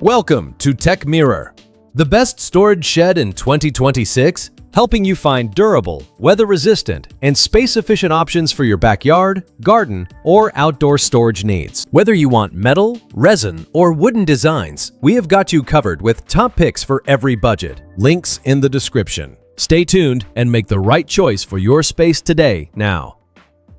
Welcome to Techmirror, the best storage shed in 2026, helping you find durable, weather-resistant, and space-efficient options for your backyard, garden, or outdoor storage needs. Whether you want metal, resin, or wooden designs, we have got you covered with top picks for every budget. Links in the description. Stay tuned and make the right choice for your space today now.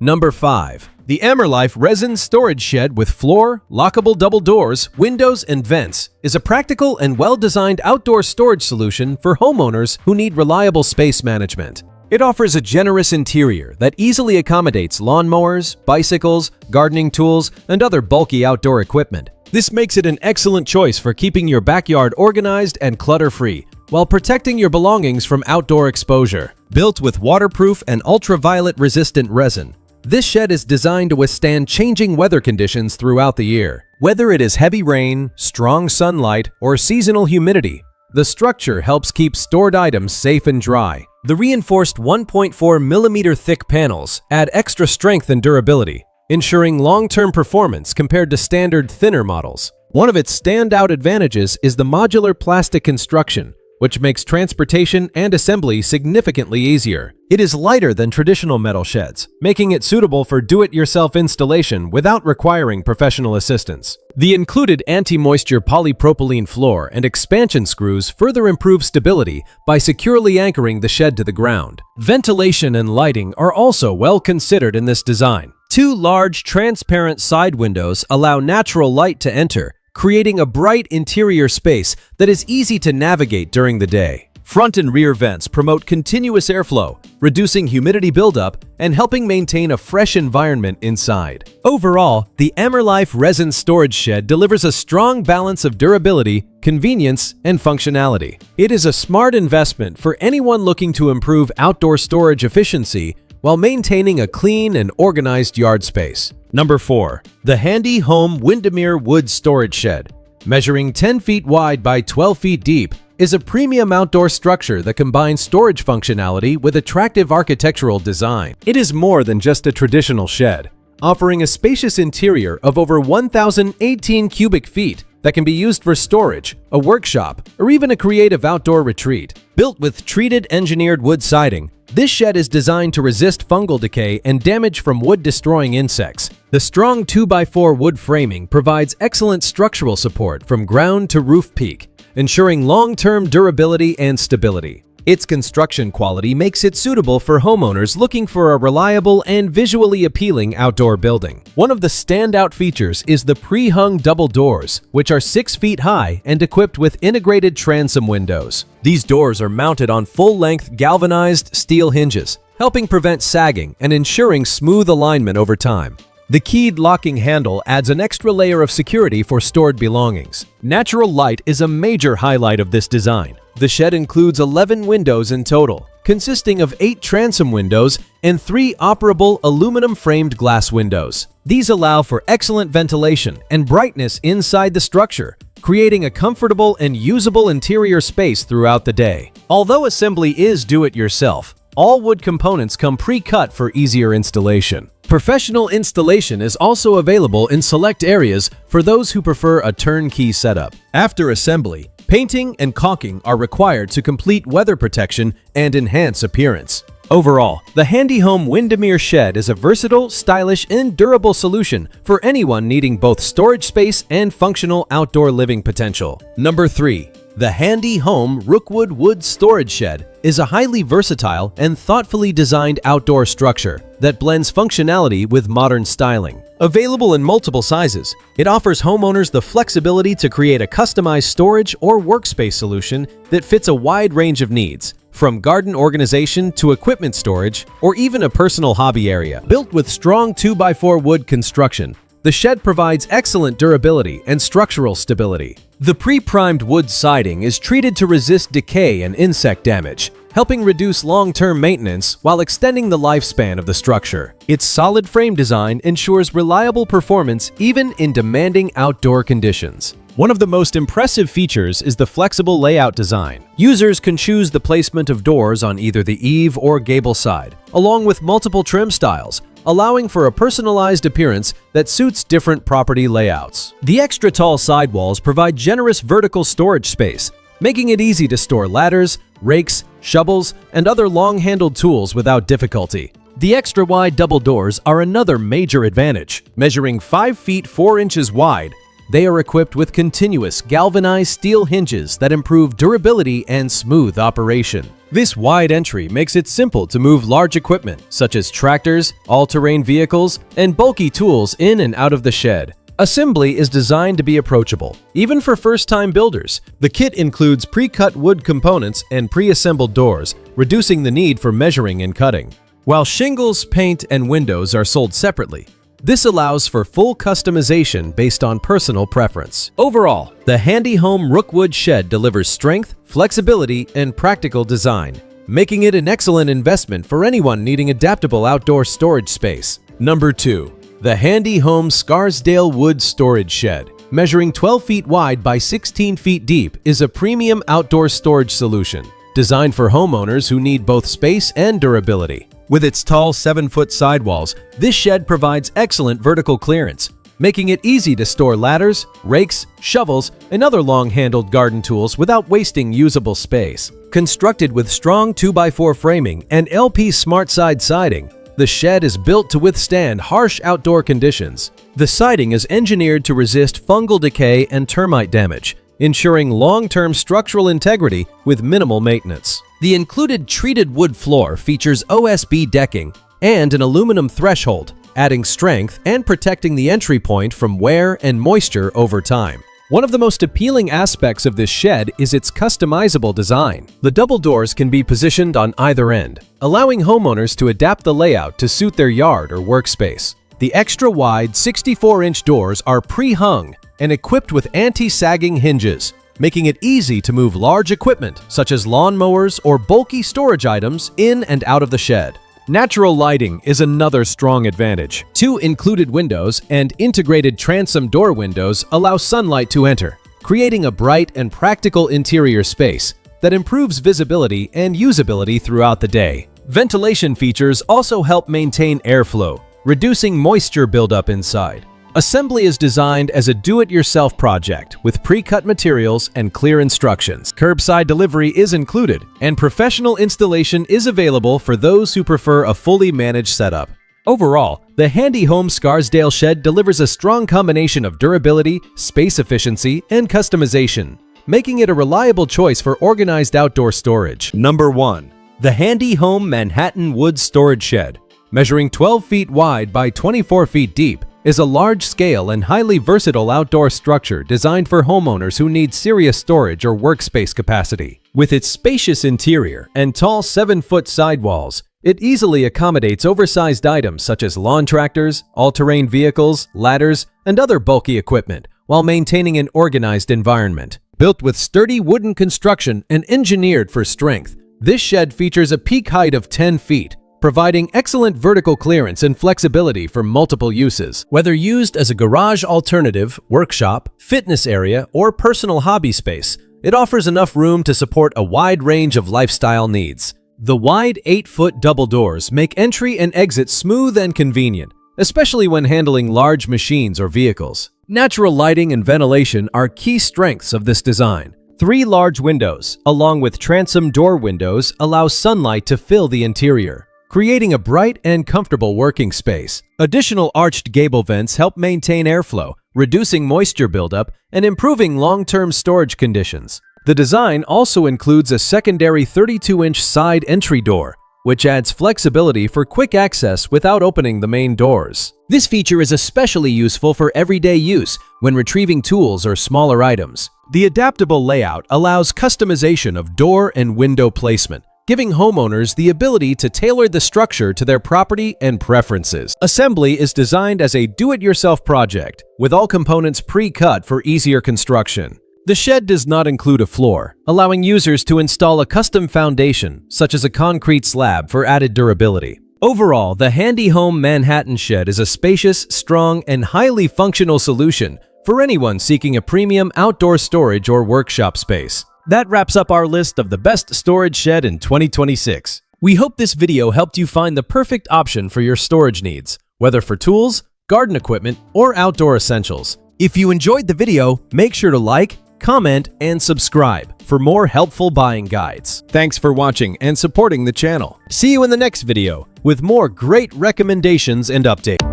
Number 5. The AMERLIFE Resin Storage Shed with floor, lockable double doors, windows, and vents is a practical and well-designed outdoor storage solution for homeowners who need reliable space management. It offers a generous interior that easily accommodates lawnmowers, bicycles, gardening tools, and other bulky outdoor equipment. This makes it an excellent choice for keeping your backyard organized and clutter-free, while protecting your belongings from outdoor exposure. Built with waterproof and ultraviolet-resistant resin, this shed is designed to withstand changing weather conditions throughout the year. Whether it is heavy rain, strong sunlight, or seasonal humidity, the structure helps keep stored items safe and dry. The reinforced 1.4mm thick panels add extra strength and durability, ensuring long-term performance compared to standard thinner models. One of its standout advantages is the modular plastic construction, which makes transportation and assembly significantly easier. It is lighter than traditional metal sheds, making it suitable for do-it-yourself installation without requiring professional assistance. The included anti-moisture polypropylene floor and expansion screws further improve stability by securely anchoring the shed to the ground. Ventilation and lighting are also well considered in this design. Two large, transparent side windows allow natural light to enter, creating a bright interior space that is easy to navigate during the day. Front and rear vents promote continuous airflow, reducing humidity buildup and helping maintain a fresh environment inside. Overall, the AMERLIFE Resin Storage Shed delivers a strong balance of durability, convenience, and functionality. It is a smart investment for anyone looking to improve outdoor storage efficiency while maintaining a clean and organized yard space. Number 4. The Handy Home Windemere Wood Storage Shed. Measuring 10 feet wide by 12 feet deep, is a premium outdoor structure that combines storage functionality with attractive architectural design. It is more than just a traditional shed, offering a spacious interior of over 1,018 cubic feet that can be used for storage, a workshop, or even a creative outdoor retreat. Built with treated engineered wood siding, this shed is designed to resist fungal decay and damage from wood-destroying insects. The strong 2x4 wood framing provides excellent structural support from ground to roof peak, ensuring long-term durability and stability. Its construction quality makes it suitable for homeowners looking for a reliable and visually appealing outdoor building. One of the standout features is the pre-hung double doors, which are 6 feet high and equipped with integrated transom windows. These doors are mounted on full-length galvanized steel hinges, helping prevent sagging and ensuring smooth alignment over time. The keyed locking handle adds an extra layer of security for stored belongings. Natural light is a major highlight of this design. The shed includes 11 windows in total, consisting of 8 transom windows and 3 operable aluminum-framed glass windows. These allow for excellent ventilation and brightness inside the structure, creating a comfortable and usable interior space throughout the day. Although assembly is do-it-yourself, all wood components come pre-cut for easier installation. Professional installation is also available in select areas for those who prefer a turnkey setup. After assembly, painting and caulking are required to complete weather protection and enhance appearance. Overall, the Handy Home Windemere Shed is a versatile, stylish, and durable solution for anyone needing both storage space and functional outdoor living potential. Number 3. The Handy Home Rookwood Wood Storage Shed is a highly versatile and thoughtfully designed outdoor structure that blends functionality with modern styling. Available in multiple sizes, it offers homeowners the flexibility to create a customized storage or workspace solution that fits a wide range of needs, from garden organization to equipment storage or even a personal hobby area. Built with strong 2x4 wood construction, the shed provides excellent durability and structural stability. The pre-primed wood siding is treated to resist decay and insect damage, helping reduce long-term maintenance while extending the lifespan of the structure. Its solid frame design ensures reliable performance even in demanding outdoor conditions. One of the most impressive features is the flexible layout design. Users can choose the placement of doors on either the eave or gable side, along with multiple trim styles, allowing for a personalized appearance that suits different property layouts. The extra tall sidewalls provide generous vertical storage space, making it easy to store ladders, rakes, shovels, and other long-handled tools without difficulty. The extra wide double doors are another major advantage. Measuring 5 feet 4 inches wide, they are equipped with continuous galvanized steel hinges that improve durability and smooth operation. This wide entry makes it simple to move large equipment such as tractors, all-terrain vehicles, and bulky tools in and out of the shed. Assembly is designed to be approachable, even for first-time builders. The kit includes pre-cut wood components and pre-assembled doors, reducing the need for measuring and cutting. While shingles, paint, and windows are sold separately, this allows for full customization based on personal preference. Overall, the Handy Home Rookwood shed delivers strength, flexibility, and practical design, making it an excellent investment for anyone needing adaptable outdoor storage space. Number 2. The Handy Home Scarsdale Wood Storage Shed. Measuring 12 feet wide by 16 feet deep is a premium outdoor storage solution, designed for homeowners who need both space and durability. With its tall 7-foot sidewalls, this shed provides excellent vertical clearance, making it easy to store ladders, rakes, shovels, and other long-handled garden tools without wasting usable space. Constructed with strong 2x4 framing and LP Smart Side siding, the shed is built to withstand harsh outdoor conditions. The siding is engineered to resist fungal decay and termite damage, ensuring long-term structural integrity with minimal maintenance. The included treated wood floor features OSB decking and an aluminum threshold, adding strength and protecting the entry point from wear and moisture over time. One of the most appealing aspects of this shed is its customizable design. The double doors can be positioned on either end, allowing homeowners to adapt the layout to suit their yard or workspace. The extra-wide 64-inch doors are pre-hung and equipped with anti-sagging hinges, making it easy to move large equipment such as lawnmowers or bulky storage items in and out of the shed. Natural lighting is another strong advantage. 2 included windows and integrated transom door windows allow sunlight to enter, creating a bright and practical interior space that improves visibility and usability throughout the day. Ventilation features also help maintain airflow, reducing moisture buildup inside. Assembly is designed as a do-it-yourself project with pre-cut materials and clear instructions. Curbside delivery is included, and professional installation is available for those who prefer a fully managed setup. Overall, the Handy Home Scarsdale shed delivers a strong combination of durability, space efficiency, and customization, making it a reliable choice for organized outdoor storage. Number 1. The Handy Home Manhattan Wood Storage Shed. Measuring 12 feet wide by 24 feet deep, is a large-scale and highly versatile outdoor structure designed for homeowners who need serious storage or workspace capacity. With its spacious interior and tall 7-foot sidewalls, it easily accommodates oversized items such as lawn tractors, all-terrain vehicles, ladders, and other bulky equipment, while maintaining an organized environment. Built with sturdy wooden construction and engineered for strength, this shed features a peak height of 10 feet, providing excellent vertical clearance and flexibility for multiple uses. Whether used as a garage alternative, workshop, fitness area, or personal hobby space, it offers enough room to support a wide range of lifestyle needs. The wide 8-foot double doors make entry and exit smooth and convenient, especially when handling large machines or vehicles. Natural lighting and ventilation are key strengths of this design. 3 large windows, along with transom door windows, allow sunlight to fill the interior, creating a bright and comfortable working space. Additional arched gable vents help maintain airflow, reducing moisture buildup and improving long-term storage conditions. The design also includes a secondary 32-inch side entry door, which adds flexibility for quick access without opening the main doors. This feature is especially useful for everyday use when retrieving tools or smaller items. The adaptable layout allows customization of door and window placement, giving homeowners the ability to tailor the structure to their property and preferences. Assembly is designed as a do-it-yourself project, with all components pre-cut for easier construction. The shed does not include a floor, allowing users to install a custom foundation, such as a concrete slab, for added durability. Overall, the Handy Home Manhattan shed is a spacious, strong, and highly functional solution for anyone seeking a premium outdoor storage or workshop space. That wraps up our list of the best storage shed in 2026. We hope this video helped you find the perfect option for your storage needs, whether for tools, garden equipment, or outdoor essentials. If you enjoyed the video, make sure to like, comment, and subscribe for more helpful buying guides. Thanks for watching and supporting the channel. See you in the next video with more great recommendations and updates.